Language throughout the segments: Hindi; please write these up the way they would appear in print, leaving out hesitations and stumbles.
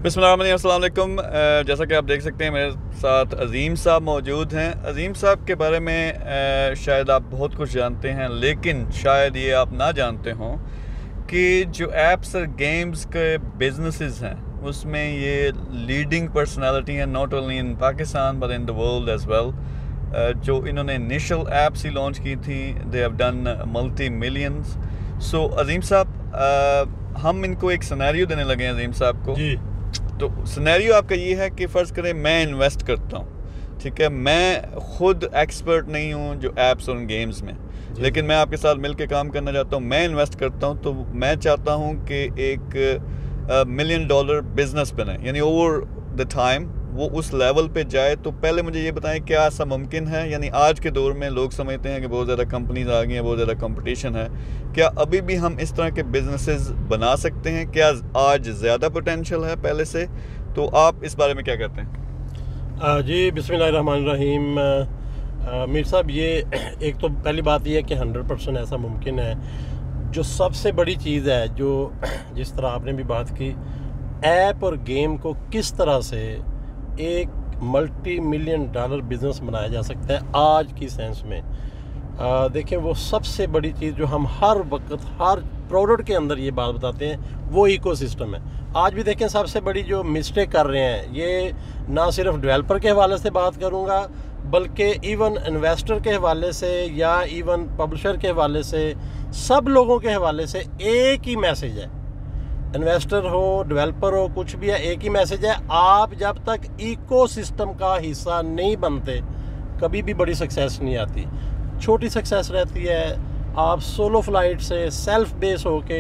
बिस्मिल्लाहिर्रहमानिर्रहीम। जैसा कि आप देख सकते हैं मेरे साथ अज़ीम साहब मौजूद हैं। अज़ीम साहब के बारे में शायद आप बहुत कुछ जानते हैं, लेकिन शायद ये आप ना जानते हों कि जो ऐप्स और गेम्स के बिजनेसेस हैं उसमें ये लीडिंग पर्सनालिटी हैं, not only in Pakistan but in the world as well. जो इन्होंने इनिशियल ऐप्स ही लॉन्च की थी, they have done multi millions. So Azeem Sahab, हम इनको एक सिनेरियो देने लगे हैं अज़ीम साहब को जी। तो सिनेरियो आपका ये है कि फ़र्ज़ करें मैं इन्वेस्ट करता हूँ, ठीक है, मैं ख़ुद एक्सपर्ट नहीं हूँ जो ऐप्स और गेम्स में, लेकिन मैं आपके साथ मिल के काम करना चाहता हूँ। मैं इन्वेस्ट करता हूँ तो मैं चाहता हूँ कि एक $1 मिलियन बिज़नेस बने, यानी ओवर द टाइम वो उस लेवल पे जाए। तो पहले मुझे ये बताएं, क्या ऐसा मुमकिन है? यानी आज के दौर में लोग समझते हैं कि बहुत ज़्यादा कंपनीज आ गई हैं, बहुत ज़्यादा कंपटीशन है, क्या अभी भी हम इस तरह के बिजनेसेस बना सकते हैं? क्या आज ज़्यादा पोटेंशियल है पहले से? तो आप इस बारे में क्या कहते हैं? जी, बिस्मिल्लाहिर्रहमानिर्रहीम। मीर साहब, ये एक तो पहली बात ये है कि 100% ऐसा मुमकिन है। जो सबसे बड़ी चीज़ है, जो जिस तरह आपने भी बात की, ऐप और गेम को किस तरह से एक $multi-million बिज़नेस बनाया जा सकता है आज की सेंस में। देखें, वो सबसे बड़ी चीज़ जो हम हर वक्त हर प्रोडक्ट के अंदर ये बात बताते हैं, वो इकोसिस्टम है। आज भी देखें, सबसे बड़ी जो मिस्टेक कर रहे हैं, ये ना सिर्फ डेवलपर के हवाले से बात करूँगा, बल्कि इवन इन्वेस्टर के हवाले से या इवन पब्लिशर के हवाले से, सब लोगों के हवाले से एक ही मैसेज है। इन्वेस्टर हो, डेवलपर हो, कुछ भी है, एक ही मैसेज है, आप जब तक इकोसिस्टम का हिस्सा नहीं बनते कभी भी बड़ी सक्सेस नहीं आती। छोटी सक्सेस रहती है आप सोलो फ्लाइट से सेल्फ बेस होके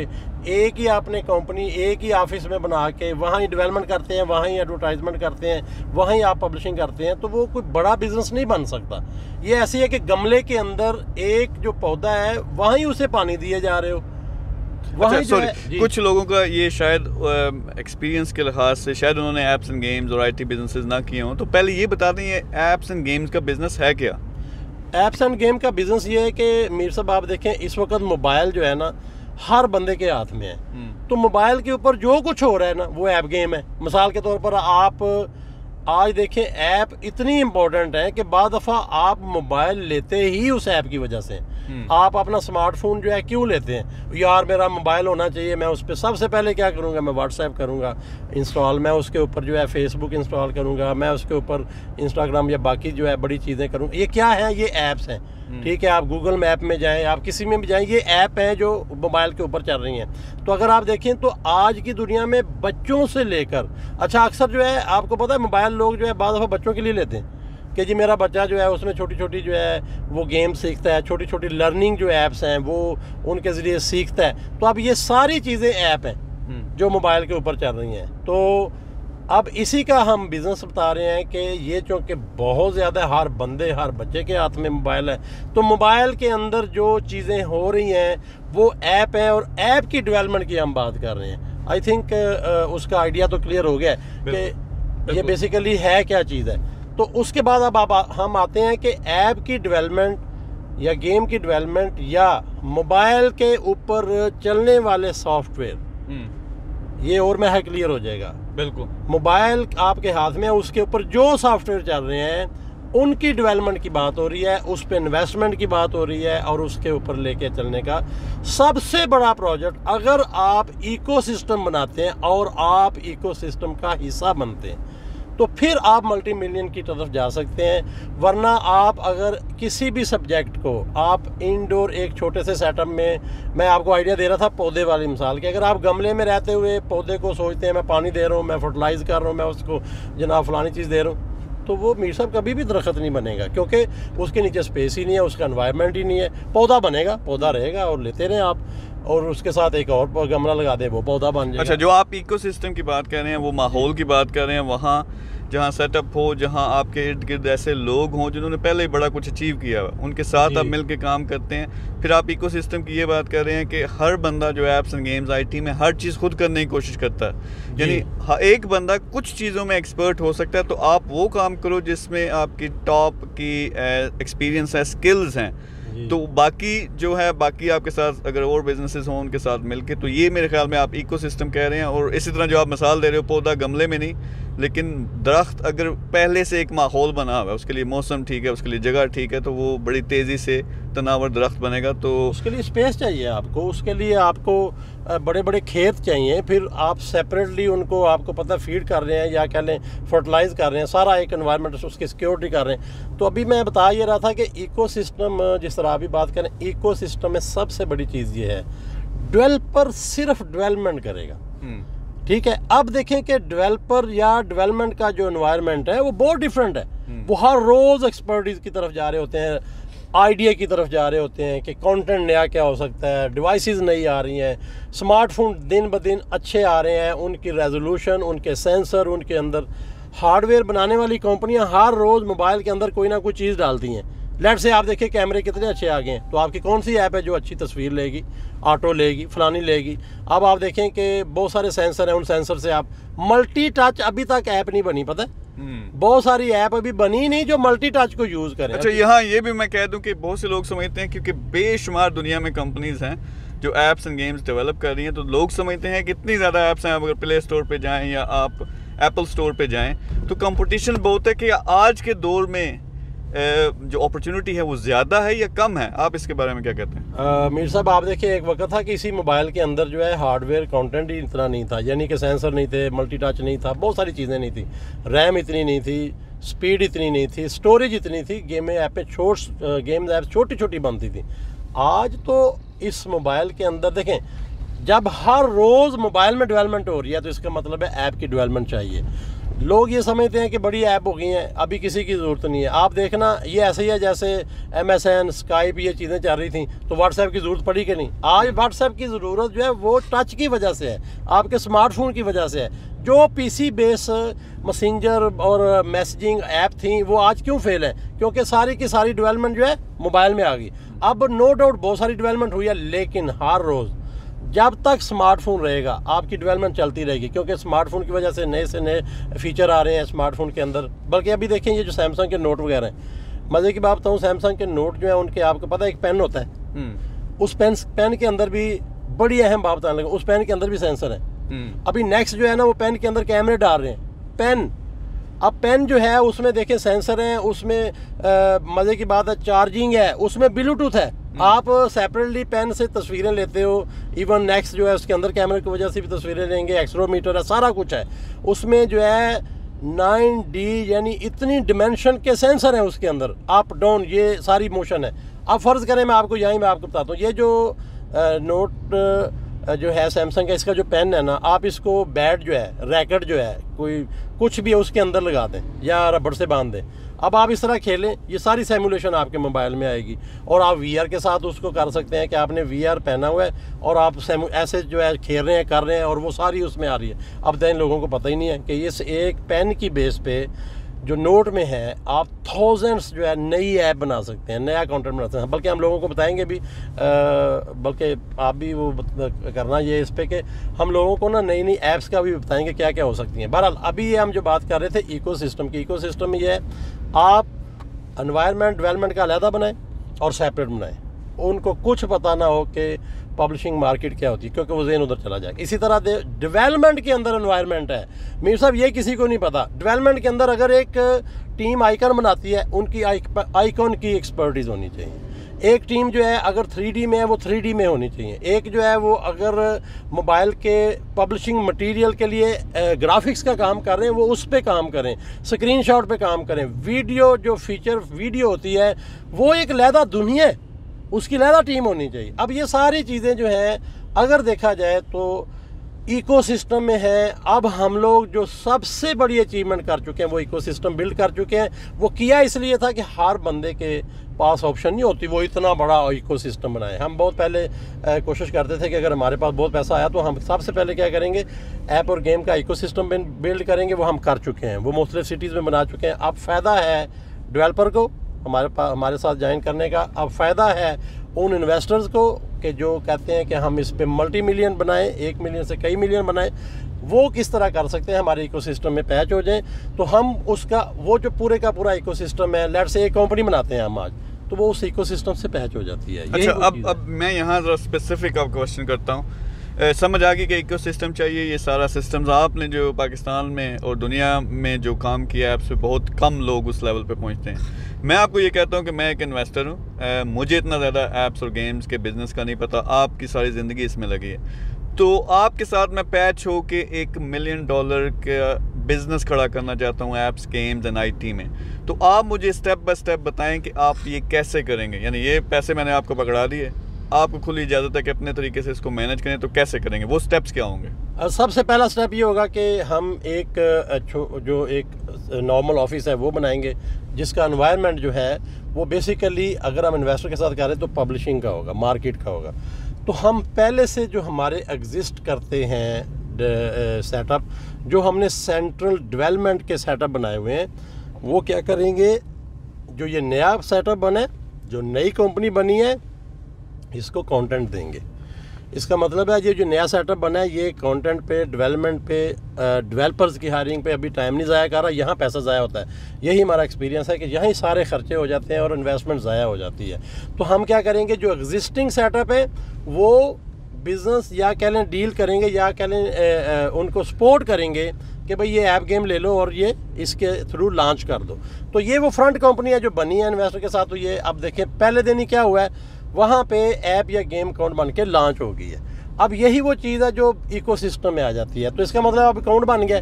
एक ही आपने कंपनी एक ही ऑफिस में बना के वहाँ ही डेवलपमेंट करते हैं, वहाँ ही एडवर्टाइजमेंट करते हैं, वहाँ ही आप पब्लिशिंग करते हैं, तो वो कोई बड़ा बिजनेस नहीं बन सकता। ये ऐसी है कि गमले के अंदर एक जो पौधा है वहाँ ही उसे पानी दिए जा रहे हो। अच्छा, सॉरी, कुछ लोगों का ये शायद एक्सपीरियंस के लिहाज से शायद उन्होंने एप्स एंड गेम्स और आईटी बिजनेसेस ना किए हों, तो पहले ये बता दें ये एप्स एंड गेम्स का बिजनेस है क्या? एप्स एंड गेम का बिजनेस ये है कि मीर साहब, आप देखें इस वक्त मोबाइल जो है ना हर बंदे के हाथ में है, तो मोबाइल के ऊपर जो कुछ हो रहा है ना वो ऐप गेम है। मिसाल के तौर पर आप आज देखें, ऐप इतनी इम्पोर्टेंट है कि बाद दफ़ा आप मोबाइल लेते ही उस ऐप की वजह से। आप अपना स्मार्टफोन जो है क्यों लेते हैं? यार मेरा मोबाइल होना चाहिए, मैं उस पर सबसे पहले क्या करूँगा, मैं व्हाट्सएप करूँगा इंस्टॉल, मैं उसके ऊपर जो है फेसबुक इंस्टॉल करूँगा, मैं उसके ऊपर इंस्टाग्राम या बाकी जो है बड़ी चीज़ें करूँगा। ये क्या है? ये ऐप्स हैं, ठीक है। आप गूगल मैप में जाएँ, आप किसी में भी जाएँ, ये ऐप हैं जो मोबाइल के ऊपर चल रही हैं। तो अगर आप देखें तो आज की दुनिया में बच्चों से लेकर, अच्छा अक्सर जो है आपको पता है मोबाइल लोग जो है बाद दफ़ा बच्चों के लिए लेते हैं कि जी मेरा बच्चा जो है उसमें छोटी छोटी जो है वो गेम सीखता है, छोटी छोटी लर्निंग जो ऐप्स हैं वो उनके ज़रिए सीखता है। तो अब ये सारी चीज़ें ऐप हैं जो मोबाइल के ऊपर चल रही हैं। तो अब इसी का हम बिज़नेस बता रहे हैं कि ये चूँकि बहुत ज़्यादा हर बंदे हर बच्चे के हाथ में मोबाइल है, तो मोबाइल के अंदर जो चीज़ें हो रही हैं वो ऐप हैं, और ऐप की डेवलपमेंट की हम बात कर रहे हैं। आई थिंक उसका आइडिया तो क्लियर हो गया कि ये बेसिकली है क्या चीज़ है। तो उसके बाद अब हम आते हैं कि ऐप की डेवलपमेंट या गेम की डेवलपमेंट या मोबाइल के ऊपर चलने वाले सॉफ्टवेयर, ये और में है क्लियर हो जाएगा। बिल्कुल, मोबाइल आपके हाथ में है, उसके ऊपर जो सॉफ्टवेयर चल रहे हैं उनकी डेवलपमेंट की बात हो रही है, उस पर इन्वेस्टमेंट की बात हो रही है, और उसके ऊपर लेके चलने का सबसे बड़ा प्रोजेक्ट, अगर आप इकोसिस्टम बनाते हैं और आप इकोसिस्टम का हिस्सा बनते हैं तो फिर आप मल्टी मिलियन की तरफ जा सकते हैं। वरना आप अगर किसी भी सब्जेक्ट को आप इंडोर एक छोटे से सेटअप में, मैं आपको आइडिया दे रहा था पौधे वाली मिसाल कि अगर आप गमले में रहते हुए पौधे को सोचते हैं मैं पानी दे रहा हूँ, मैं फर्टिलाइज कर रहा हूँ, मैं उसको जनाब फलानी चीज़ दे रहा हूँ, तो वो मीर साहब कभी भी दरख्त नहीं बनेगा, क्योंकि उसके नीचे स्पेस ही नहीं है, उसका एनवायरनमेंट ही नहीं है। पौधा बनेगा, पौधा रहेगा और लेते रहें आप, और उसके साथ एक और गमला लगा दें, वो पौधा बन जाएगा। अच्छा, जो आप इकोसिस्टम की बात कर रहे हैं, वो माहौल की बात कर रहे हैं, वहाँ जहाँ सेटअप हो, जहाँ आपके इर्द गिर्द ऐसे लोग हों जिन्होंने पहले ही बड़ा कुछ अचीव किया हुआ, उनके साथ आप मिल के काम करते हैं। फिर आप इकोसिस्टम की ये बात कर रहे हैं कि हर बंदा जो एप्स एंड गेम्स आईटी में हर चीज़ खुद करने की कोशिश करता है, यानी एक बंदा कुछ चीज़ों में एक्सपर्ट हो सकता है, तो आप वो काम करो जिसमें आपकी टॉप की एक्सपीरियंस है, स्किल्स हैं। तो बाकी जो है, बाकी आपके साथ अगर और बिजनेसेस हों उनके साथ मिलके, तो ये मेरे ख्याल में आप इकोसिस्टम कह रहे हैं। और इसी तरह जो आप मिसाल दे रहे हो, पौधा गमले में नहीं लेकिन दरख्त अगर पहले से एक माहौल बना हुआ है, उसके लिए मौसम ठीक है, उसके लिए जगह ठीक है, तो वो बड़ी तेज़ी से तनावर दरख्त बनेगा। तो उसके लिए स्पेस चाहिए आपको, उसके लिए आपको बड़े बड़े खेत चाहिए, फिर आप सेपरेटली उनको आपको पता फीड कर रहे हैं या कह लें फर्टिलाइज कर रहे हैं, सारा एक एनवायरनमेंट उसकी सिक्योरिटी कर रहे हैं। तो अभी मैं बता ये रहा था कि इकोसिस्टम, जिस तरह अभी बात करें, इकोसिस्टम में सबसे बड़ी चीज़ ये है, डेवलपर सिर्फ डेवलपमेंट करेगा, ठीक है। अब देखें कि डेवलपर या डेवलपमेंट का जो एनवायरनमेंट है वो बहुत डिफरेंट है। वो हर रोज़ एक्सपर्टीज़ की तरफ जा रहे होते हैं, आइडिया की तरफ जा रहे होते हैं कि कंटेंट नया क्या हो सकता है, डिवाइसेस नई आ रही हैं, स्मार्टफोन दिन ब दिन अच्छे आ रहे हैं, उनकी रेजोल्यूशन, उनके सेंसर, उनके अंदर हार्डवेयर बनाने वाली कंपनियां हर रोज़ मोबाइल के अंदर कोई ना कोई चीज़ डालती हैं। लेट से आप देखिए कैमरे कितने अच्छे आ गए हैं, तो आपकी कौन सी ऐप है जो अच्छी तस्वीर लेगी, ऑटो लेगी, फलानी लेगी। अब आप देखें कि बहुत सारे सेंसर हैं, उन सेंसर से आप मल्टी टच, अभी तक ऐप नहीं बनी, पता है बहुत सारी ऐप अभी बनी नहीं जो मल्टी टच को यूज़ करें। अच्छा, यहाँ ये भी मैं कह दूं कि बहुत से लोग समझते हैं, क्योंकि बेशुमार दुनिया में कंपनीज हैं जो ऐप्स एंड गेम्स डेवलप कर रही हैं, तो लोग समझते हैं कि इतनी ज़्यादा ऐप्स हैं, अगर प्ले स्टोर पे जाएं या आप एप्पल स्टोर पे जाएं तो कंपटीशन बहुत है कि आज के दौर में जो अपॉर्चुनिटी है वो ज़्यादा है या कम है? आप इसके बारे में क्या कहते हैं? मीर साहब, आप देखिए, एक वक्त था कि इसी मोबाइल के अंदर जो है हार्डवेयर कंटेंट ही इतना नहीं था, यानी कि सेंसर नहीं थे, मल्टी टच नहीं था, बहुत सारी चीज़ें नहीं थी, रैम इतनी नहीं थी, स्पीड इतनी नहीं थी, स्टोरेज इतनी थी, गेम ऐप गेम्स ऐप छोटी छोटी बनती थी। आज तो इस मोबाइल के अंदर देखें, जब हर रोज़ मोबाइल में डेवलपमेंट हो रही है तो इसका मतलब है ऐप की डेवलपमेंट चाहिए। लोग ये समझते हैं कि बड़ी ऐप हो गई हैं, अभी किसी की ज़रूरत नहीं है। आप देखना, ये ऐसे ही है जैसे MSN, स्काइप, ये चीज़ें चल रही थी तो व्हाट्सएप की ज़रूरत पड़ी कि नहीं? आज व्हाट्सएप की ज़रूरत जो है वो टच की वजह से है, आपके स्मार्टफोन की वजह से है। जो PC बेस मैसेंजर और मैसेजिंग ऐप थी वो आज क्यों फेल है? क्योंकि सारी की सारी डेवलपमेंट जो है मोबाइल में आ गई। अब नो डाउट बहुत सारी डेवलपमेंट हुई है, लेकिन हर रोज़ जब तक स्मार्टफोन रहेगा आपकी डेवलपमेंट चलती रहेगी, क्योंकि स्मार्टफोन की वजह से नए से नए फीचर आ रहे हैं स्मार्टफोन के अंदर। बल्कि अभी देखें, ये जो सैमसंग के नोट वगैरह हैं, मज़े की बात बताऊँ, सैमसंग के नोट जो है उनके, आपको पता है एक पेन होता है, उस पेन के अंदर भी बड़ी अहम बात बताने लगा, उस पेन के अंदर भी सेंसर है। अभी नेक्स्ट जो है ना, वो पेन के अंदर कैमरे डाल रहे हैं। पेन, अब पेन जो है उसमें देखें सेंसर हैं, उसमें मज़े की बात है चार्जिंग है, उसमें ब्लूटूथ है। आप सेपरेटली पेन से तस्वीरें लेते हो, इवन नेक्स्ट जो है उसके अंदर कैमरे की वजह से भी तस्वीरें लेंगे, एक्सलोमीटर है, सारा कुछ है उसमें जो है 9D, यानी इतनी डिमेंशन के सेंसर हैं उसके अंदर, अप डाउन, ये सारी मोशन है। अब फ़र्ज़ करें, मैं आपको बताता हूँ, ये जो नोट जो है सैमसंग का, इसका जो पेन है ना, आप इसको बैट जो है, रैकेट जो है, कोई कुछ भी है उसके अंदर लगा दें या रबड़ से बांध दें, अब आप इस तरह खेलें, ये सारी सिमुलेशन आपके मोबाइल में आएगी। और आप VR के साथ उसको कर सकते हैं कि आपने VR पहना हुआ है और आप ऐसे जो है खेल रहे हैं, कर रहे हैं, और वो सारी उसमें आ रही है। अब तो इन लोगों को पता ही नहीं है कि इस एक पेन की बेस पे जो नोट में है, आप थाउजेंड्स जो है नई ऐप बना सकते हैं, नया कंटेंट बना सकते हैं। बल्कि हम लोगों को बताएंगे भी, बल्कि आप भी वो करना ये इस पे कि हम लोगों को ना नई नई ऐप्स का भी बताएंगे क्या क्या हो सकती हैं। बहरहाल अभी ये हम जो बात कर रहे थे इकोसिस्टम की, इकोसिस्टम में ये है, आप एनवायरनमेंट डेवलपमेंट का अलहदा बनाएं और सेपरेट बनाएं। उनको कुछ पता ना हो कि पब्लिशिंग मार्केट क्या होती है, क्योंकि वो ज़हन उधर चला जाएगा। इसी तरह डेवलपमेंट के अंदर एनवायरनमेंट है, मीर साहब, ये किसी को नहीं पता। डेवलपमेंट के अंदर अगर एक टीम आइकन बनाती है, उनकी आइकन की एक्सपर्टीज़ होनी चाहिए। एक टीम जो है अगर 3D में है, वो 3D में होनी चाहिए। एक जो है वो अगर मोबाइल के पब्लिशिंग मटेरियल के लिए ग्राफिक्स का काम कर रहे हैं, वो उस पर काम करें, स्क्रीनशॉट पे काम करें। वीडियो जो फीचर वीडियो होती है, वो एक अलहदा दुनिया है, उसकी अलहदा टीम होनी चाहिए। अब ये सारी चीज़ें जो हैं अगर देखा जाए तो इकोसिस्टम में है। अब हम लोग जो सबसे बड़ी अचीवमेंट कर चुके हैं वो इकोसिस्टम बिल्ड कर चुके हैं। वो किया इसलिए था कि हर बंदे के पास ऑप्शन नहीं होती वो इतना बड़ा इकोसिस्टम बनाए। हम बहुत पहले कोशिश करते थे कि अगर हमारे पास बहुत पैसा आया तो हम सबसे पहले क्या करेंगे, ऐप और गेम का इकोसिस्टम बिल्ड करेंगे। वो हम कर चुके हैं, वो मुख्तलिफ सिटीज़ में बना चुके हैं। अब फ़ायदा है डेवलपर को हमारे साथ ज्वाइन करने का। अब फ़ायदा है उन इन्वेस्टर्स को कि जो कहते हैं कि हम इस पे मल्टी मिलियन बनाएं, 1 मिलियन से कई मिलियन बनाएं। वो किस तरह कर सकते हैं, हमारे इकोसिस्टम में पैच हो जाएं तो हम उसका वो जो पूरे का पूरा इकोसिस्टम है, लेट्स से एक कंपनी बनाते हैं हम आज, तो वो उस इकोसिस्टम से पैच हो जाती है। अच्छा, अब मैं यहाँ ज़रा स्पेसिफिक आप क्वेश्चन करता हूँ। समझ आ गई कि इकोसिस्टम चाहिए, ये सारा सिस्टम्स आपने जो पाकिस्तान में और दुनिया में जो काम किया है, आपसे बहुत कम लोग उस लेवल पे पहुँचते हैं। मैं आपको ये कहता हूँ कि मैं एक इन्वेस्टर हूँ, मुझे इतना ज़्यादा ऐप्स और गेम्स के बिज़नेस का नहीं पता, आपकी सारी ज़िंदगी इसमें लगी है। तो आपके साथ मैं पैच हो के $1 मिलियन का बिज़नेस खड़ा करना चाहता हूँ ऐप्स, गेम्स एंड IT में। तो आप मुझे स्टेप बाय स्टेप बताएं कि आप ये कैसे करेंगे। यानी ये पैसे मैंने आपको पकड़ा दिए, आपको खुली इजाज़त है कि अपने तरीके से इसको मैनेज करें, तो कैसे करेंगे, वो स्टेप्स क्या होंगे? सबसे पहला स्टेप ये होगा कि हम जो एक नॉर्मल ऑफिस है वो बनाएंगे, जिसका एनवायरनमेंट जो है वो बेसिकली अगर हम इन्वेस्टर के साथ करें तो पब्लिशिंग का होगा, मार्केट का होगा। तो हम पहले से जो हमारे एग्जिस्ट करते हैं सेटअप, जो हमने सेंट्रल डेवलपमेंट के सेटअप बनाए हुए हैं, वो क्या करेंगे, जो ये नया सेटअप बना है, जो नई कंपनी बनी है, इसको कंटेंट देंगे। इसका मतलब है ये जो नया सेटअप बना है, ये कंटेंट पे, डेवलपमेंट पे, डेवलपर्स की हायरिंग पे अभी टाइम नहीं ज़ाया कर रहा, यहाँ पैसा ज़ाया होता है। यही हमारा एक्सपीरियंस है कि यहाँ ही सारे खर्चे हो जाते हैं और इन्वेस्टमेंट ज़ाया हो जाती है। तो हम क्या करेंगे, जो एग्जिस्टिंग सेटअप है वो बिज़नेस या कह लें डील करेंगे, या कह लें उनको सपोर्ट करेंगे कि भाई ये ऐप गेम ले लो और ये इसके थ्रू लॉन्च कर दो। तो ये वो फ्रंट कंपनी है जो बनी है इन्वेस्टर के साथ। तो ये अब देखिए पहले दिन ही क्या हुआ है, वहाँ पे ऐप या गेम अकाउंट बन के लॉन्च हो गई है। अब यही वो चीज़ है जो इकोसिस्टम में आ जाती है। तो इसका मतलब अब अकाउंट बन गया,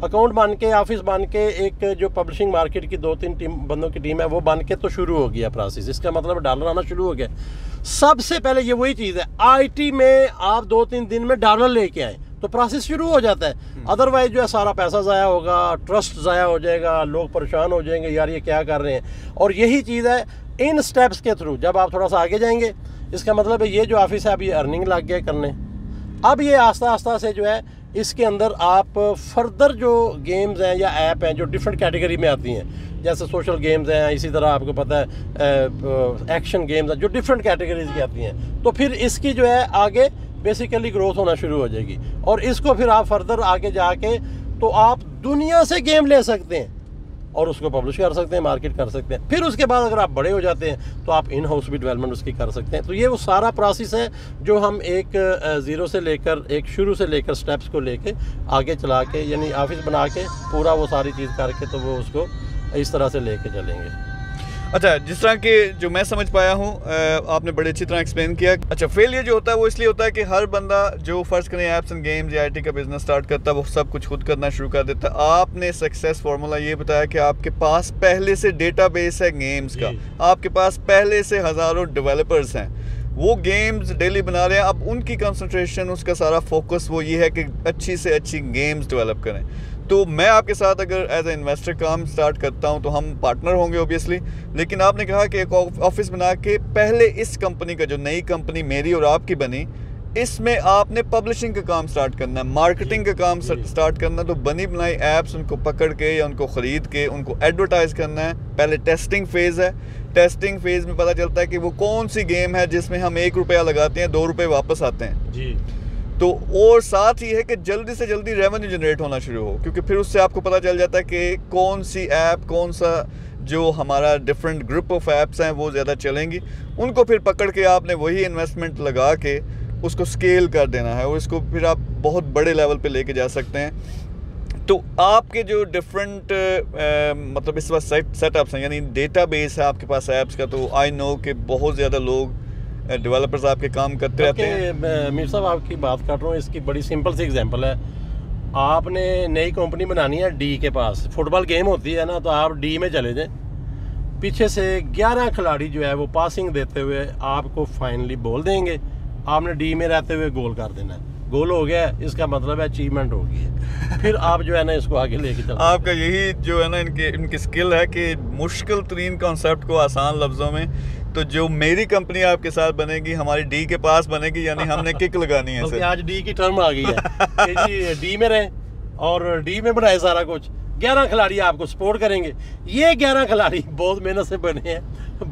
अकाउंट बन के, ऑफिस बन के, एक जो पब्लिशिंग मार्केट की 2-3 बंदों की टीम है वो बन के तो शुरू हो गया प्रोसेस। इसका मतलब डॉलर आना शुरू हो गया। सबसे पहले ये वही चीज़ है, IT में आप 2-3 दिन में डॉलर लेके आए तो प्रोसेस शुरू हो जाता है। अदरवाइज जो है सारा पैसा ज़ाया होगा, ट्रस्ट ज़ाया हो जाएगा, लोग परेशान हो जाएंगे, यार ये क्या कर रहे हैं। और यही चीज़ है इन स्टेप्स के थ्रू, जब आप थोड़ा सा आगे जाएंगे, इसका मतलब है ये जो ऑफिस है अब ये अर्निंग लग गया करने। अब ये आस्ता आस्ता से जो है इसके अंदर आप फर्दर जो गेम्स हैं या ऐप हैं जो डिफरेंट कैटेगरी में आती हैं, जैसे सोशल गेम्स हैं, इसी तरह आपको पता है एक्शन गेम्स हैं जो डिफरेंट कैटेगरीज की आती हैं, तो फिर इसकी जो है आगे बेसिकली ग्रोथ होना शुरू हो जाएगी। और इसको फिर आप फर्दर आगे जाके तो आप दुनिया से गेम ले सकते हैं और उसको पब्लिश कर सकते हैं, मार्केट कर सकते हैं। फिर उसके बाद अगर आप बड़े हो जाते हैं तो आप इन हाउस भी डेवलपमेंट उसकी कर सकते हैं। तो ये वो सारा प्रोसेस है जो हम एक ज़ीरो से लेकर, एक शुरू से लेकर स्टेप्स को लेके आगे चला के, यानी ऑफिस बना के पूरा वो सारी चीज़ करके तो वो उसको इस तरह से लेके चलेंगे। अच्छा, जिस तरह के जो मैं समझ पाया हूँ, आपने बड़ी अच्छी तरह एक्सप्लेन किया। अच्छा, फेलियर जो होता है वो इसलिए होता है कि हर बंदा जो फर्स्ट करें ऐप्स एंड गेम्स या IT का बिजनेस स्टार्ट करता है वो सब कुछ खुद करना शुरू कर देता है। आपने सक्सेस फार्मूला ये बताया कि आपके पास पहले से डेटाबेस है गेम्स का, आपके पास पहले से हज़ारों डेवलपर्स हैं, वो गेम्स डेली बना रहे हैं। अब उनकी कंसंट्रेशन, उसका सारा फोकस वो ये है कि अच्छी से अच्छी गेम्स डेवलप करें। तो मैं आपके साथ अगर एज ए इन्वेस्टर काम स्टार्ट करता हूं तो हम पार्टनर होंगे ऑब्वियसली, लेकिन आपने कहा कि एक ऑफिस बना के पहले इस कंपनी का, जो नई कंपनी मेरी और आपकी बनी, इसमें आपने पब्लिशिंग का काम स्टार्ट करना है, मार्केटिंग का काम स्टार्ट करना है। तो बनी बनाई ऐप्स उनको पकड़ के या उनको ख़रीद के उनको एडवर्टाइज करना है। पहले टेस्टिंग फेज़ है, टेस्टिंग फेज़ में पता चलता है कि वो कौन सी गेम है जिसमें हम ₹1 लगाते हैं, ₹2 वापस आते हैं जी। तो और साथ ही है कि जल्दी से जल्दी रेवेन्यू जनरेट होना शुरू हो, क्योंकि फिर उससे आपको पता चल जाता है कि कौन सी ऐप, कौन सा जो हमारा डिफरेंट ग्रुप ऑफ ऐप्स हैं वो ज़्यादा चलेंगी। उनको फिर पकड़ के आपने वही इन्वेस्टमेंट लगा के उसको स्केल कर देना है और इसको फिर आप बहुत बड़े लेवल पे लेके जा सकते हैं। तो आपके जो डिफरेंट मतलब इस वक्त सेटअप्स हैं, यानी डेटाबेस है आपके पास ऐप्स का, तो आई नो कि बहुत ज़्यादा लोग डेवलपर्स आपके काम करते रहते हैं। मीर साहब आपकी बात कर रहा हूँ, इसकी बड़ी सिंपल सी एग्जांपल है। आपने नई कंपनी बनानी है डी के पास, फुटबॉल गेम होती है ना, तो आप डी में चले जाएं, पीछे से 11 खिलाड़ी जो है वो पासिंग देते हुए आपको फाइनली बॉल देंगे, आपने डी में रहते हुए गोल कर देना है। गोल हो गया, इसका मतलब है अचीवमेंट हो गई है। फिर आप जो है ना इसको आगे लेके चलते हैं। आपका यही जो है ना इनकी स्किल है कि मुश्किल तरीन कॉन्सेप्ट को आसान लफ्ज़ों में, तो जो मेरी कंपनी आपके साथ बनेगी हमारी डी के पास बनेगी, यानी हमने किक लगानी है सर। आज डी की टर्म आ गई है कि जी डी में रहें और डी में बनाए सारा कुछ। 11 खिलाड़ी आपको सपोर्ट करेंगे। ये 11 खिलाड़ी बहुत मेहनत से बने हैं,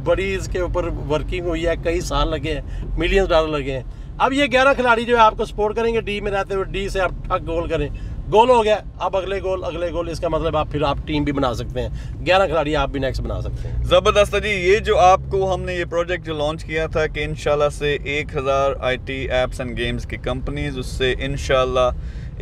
बड़ी इसके ऊपर वर्किंग हुई है, कई साल लगे हैं, $मिलियंस लगे हैं। अब ये 11 खिलाड़ी जो है आपको सपोर्ट करेंगे, डी में रहते हुए डी से आप ठक गोल करें, गोल हो गया, अब अगले गोल, इसका मतलब आप फिर आप टीम भी बना सकते हैं, 11 खिलाड़ी आप भी नेक्स्ट बना सकते हैं। ज़बरदस्त है जी। ये जो आपको हमने ये प्रोजेक्ट जो लॉन्च किया था कि इंशाल्लाह से 1000 IT एप्स एंड गेम्स की कंपनीज, उससे इंशाल्लाह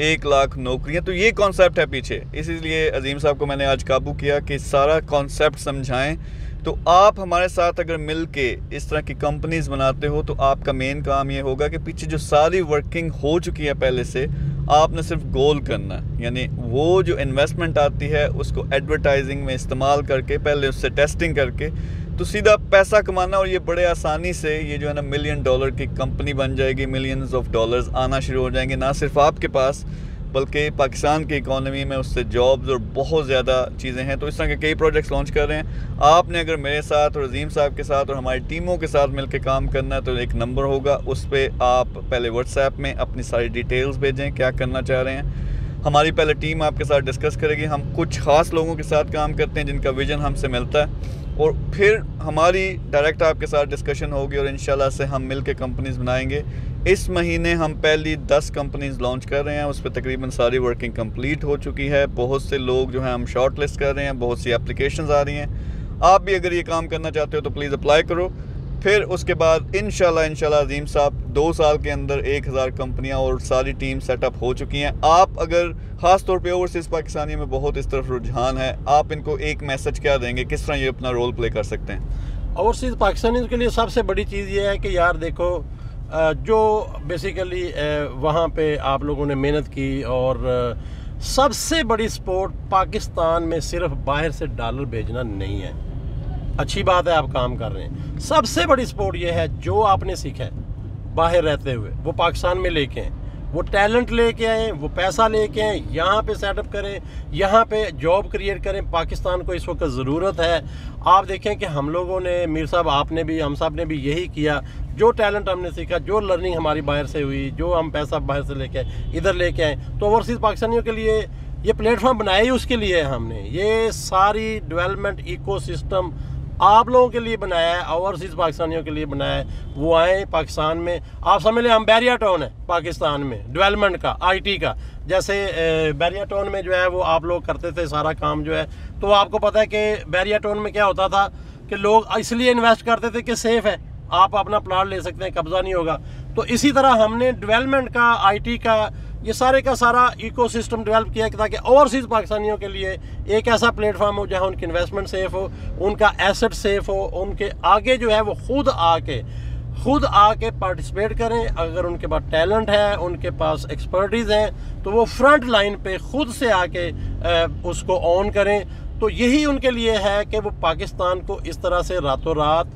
1 लाख नौकरियां, तो ये कॉन्सेप्ट है पीछे। इसलिए अजीम साहब को मैंने आज काबू किया कि सारा कॉन्सेप्ट समझाएं। तो आप हमारे साथ अगर मिल के इस तरह की कंपनीज बनाते हो तो आपका मेन काम ये होगा कि पीछे जो सारी वर्किंग हो चुकी है पहले से, आपने सिर्फ गोल करना है, यानी वो जो इन्वेस्टमेंट आती है उसको एडवर्टाइजिंग में इस्तेमाल करके, पहले उससे टेस्टिंग करके तो सीधा पैसा कमाना। और ये बड़े आसानी से ये जो है ना $1 मिलियन की कंपनी बन जाएगी, मिलियंस ऑफ डॉलर्स आना शुरू हो जाएंगे, ना सिर्फ आपके पास बल्कि पाकिस्तान की इकॉनमी में उससे जॉब्स और बहुत ज़्यादा चीज़ें हैं। तो इस तरह के कई प्रोजेक्ट्स लॉन्च कर रहे हैं। आपने अगर मेरे साथ और अजीम साहब के साथ और हमारी टीमों के साथ मिलकर काम करना है तो एक नंबर होगा, उस पर आप पहले व्हाट्सएप में अपनी सारी डिटेल्स भेजें, क्या करना चाह रहे हैं। हमारी पहले टीम आपके साथ डिस्कस करेगी। हम कुछ ख़ास लोगों के साथ काम करते हैं जिनका विजन हमसे मिलता है, और फिर हमारी डायरेक्ट आपके साथ डिस्कशन होगी और इंशाल्लाह से हम मिल के कंपनीज़ बनाएंगे। इस महीने हम पहली 10 कंपनीज़ लॉन्च कर रहे हैं, उस पर तकरीबन सारी वर्किंग कंप्लीट हो चुकी है। बहुत से लोग जो हैं हम शॉर्ट लिस्ट कर रहे हैं, बहुत सी एप्लीकेशंस आ रही हैं। आप भी अगर ये काम करना चाहते हो तो प्लीज़ अप्लाई करो। फिर उसके बाद इंशाल्लाह अजीम साहब 2 साल के अंदर 1000 कंपनियां और सारी टीम सेटअप हो चुकी हैं। आप अगर ख़ास तौर पे ओवरसीज़ पाकिस्तानी में बहुत इस तरफ रुझान है, आप इनको एक मैसेज क्या देंगे, किस तरह ये अपना रोल प्ले कर सकते हैं? ओवरसीज़ पाकिस्तानी के लिए सबसे बड़ी चीज़ ये है कि यार देखो, जो बेसिकली वहाँ पे आप लोगों ने मेहनत की, और सबसे बड़ी स्पोर्ट पाकिस्तान में सिर्फ बाहर से डॉलर भेजना नहीं है। अच्छी बात है आप काम कर रहे हैं, सबसे बड़ी स्पोर्ट ये है जो आपने सीखा है बाहर रहते हुए वो पाकिस्तान में लेके आए, वो टैलेंट लेके आए, वो पैसा लेके आए, यहाँ पे सेटअप करें, यहाँ पे जॉब क्रिएट करें। पाकिस्तान को इस वक्त ज़रूरत है। आप देखें कि हम लोगों ने, मीर साहब आपने भी, हम सब ने भी यही किया। जो टैलेंट हमने सीखा, जो लर्निंग हमारी बाहर से हुई, जो हम पैसा बाहर से लेके आए, इधर लेके आए, तो ओवरसीज़ पाकिस्तानियों के लिए ये प्लेटफॉर्म बनाया ही उसके लिए है हमने। ये सारी डेवलपमेंट इकोसिस्टम आप लोगों के लिए बनाया है, ओवरसीज़ पाकिस्तानियों के लिए बनाया है। वो आए पाकिस्तान में, आप समझ लें हम बैरिया टाउन है पाकिस्तान में डेवलपमेंट का, IT का। जैसे बैरिया टाउन में जो है वो आप लोग करते थे सारा काम जो है, तो आपको पता है कि बैरिया टाउन में क्या होता था कि लोग इसलिए इन्वेस्ट करते थे कि सेफ़ है, आप अपना प्लाट ले सकते हैं, कब्जा नहीं होगा। तो इसी तरह हमने डेवलपमेंट का, IT का, ये सारे का सारा इकोसिस्टम डेवलप किया ताकि ओवरसीज़ पाकिस्तानियों के लिए एक ऐसा प्लेटफॉर्म हो जहां उनकी इन्वेस्टमेंट सेफ़ हो, उनका एसेट सेफ़ हो, उनके आगे जो है वो खुद आके पार्टिसिपेट करें। अगर उनके पास टैलेंट है, उनके पास एक्सपर्टीज़ है, तो वो फ्रंट लाइन पे खुद से आके उसको ऑन करें। तो यही उनके लिए है कि वो पाकिस्तान को इस तरह से रातों रात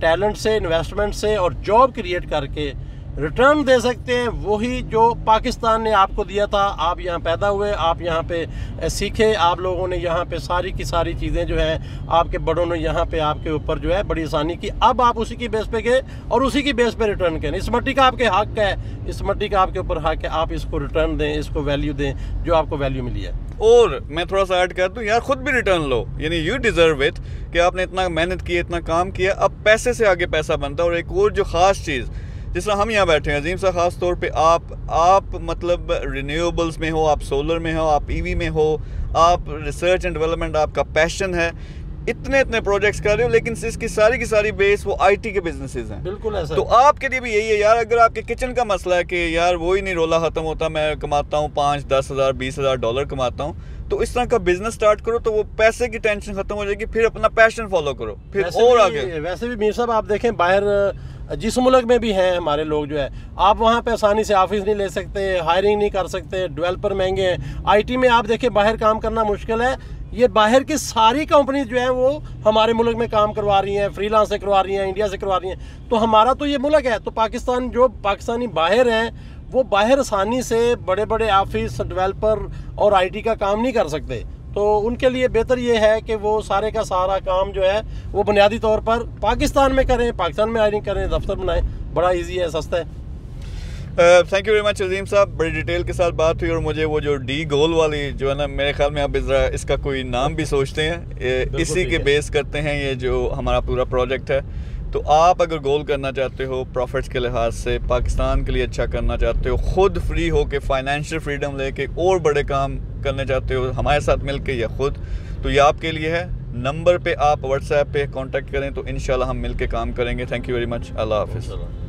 टैलेंट से, इन्वेस्टमेंट से और जॉब क्रिएट करके रिटर्न दे सकते हैं। वही जो पाकिस्तान ने आपको दिया था, आप यहाँ पैदा हुए, आप यहाँ पे सीखे, आप लोगों ने यहाँ पे सारी की सारी चीज़ें जो हैं आपके बड़ों ने यहाँ पे आपके ऊपर जो है बड़ी आसानी की। अब आप उसी की बेस पे गए और उसी की बेस पे रिटर्न करें। इस मिट्टी का आपके हक है, इस मिट्टी का आपके ऊपर हक है, आप इसको रिटर्न दें, इसको वैल्यू दें जो आपको वैल्यू मिली है। और मैं थोड़ा सा ऐड कर दूं यार, खुद भी रिटर्न लो, यानी यू डिज़र्व इट कि आपने इतना मेहनत की, इतना काम किया, अब पैसे से आगे पैसा बनता है। और एक और जो ख़ास चीज़, जिस तरह हम यहाँ बैठे हैं अजीम साहब, ख़ास तौर पे आप मतलब रिन्यूएबल्स में हो, आप सोलर में हो, आप EV में हो, आप रिसर्च एंड डेवलपमेंट आपका पैशन है, इतने प्रोजेक्ट्स कर रहे हो, लेकिन इसकी सारी की सारी बेस वो IT के बिजनेसेस हैं। बिल्कुल ऐसा। तो आपके लिए भी यही है यार, अगर आपके किचन का मसला है कि यार वो ही नहीं रोला ख़त्म होता, मैं कमाता हूँ 5-10 हज़ार 20 हज़ार डॉलर कमाता हूँ, तो इस तरह का बिजनेस स्टार्ट करो, तो वो पैसे की टेंशन खत्म हो जाएगी, फिर अपना पैशन फॉलो करो, फिर और आगे। वैसे भी मीर साहब आप देखें, बाहर जिस मुल्क में भी हैं हमारे लोग जो है, आप वहाँ पे आसानी से ऑफिस नहीं ले सकते, हायरिंग नहीं कर सकते, डेवलपर महंगे हैं। IT में आप देखें बाहर काम करना मुश्किल है। ये बाहर की सारी कंपनीज जो हैं वो हमारे मुल्क में काम करवा रही हैं, फ्रीलांस से करवा रही हैं, इंडिया से करवा रही हैं। तो हमारा तो ये मुल्क है, तो पाकिस्तान, जो पाकिस्तानी बाहर हैं वो बाहर आसानी से बड़े बड़े ऑफिस, डेवलपर और IT का काम नहीं कर सकते। तो उनके लिए बेहतर ये है कि वो सारे का सारा काम जो है वो बुनियादी तौर पर पाकिस्तान में करें, पाकिस्तान में हायरिंग करें, दफ्तर बनाएं, बड़ा इजी है, सस्ता है। थैंक यू वेरी मच अजीम साहब, बड़ी डिटेल के साथ बात हुई। और मुझे वो जो D गोल वाली जो है ना, मेरे ख्याल में आप इसका कोई नाम भी सोचते हैं, इसी के बेस करते हैं ये जो हमारा पूरा प्रोजेक्ट है। तो आप अगर गोल करना चाहते हो प्रॉफिट्स के लिहाज से, पाकिस्तान के लिए अच्छा करना चाहते हो, ख़ुद फ्री हो के फाइनेंशियल फ्रीडम लेके और बड़े काम करने चाहते हो हमारे साथ मिलके या ख़ुद, तो ये आपके लिए है। नंबर पे आप व्हाट्सएप पे कांटेक्ट करें तो इंशाल्लाह हम मिलके काम करेंगे। Thank you very much. अल्लाह हाफ़िज़।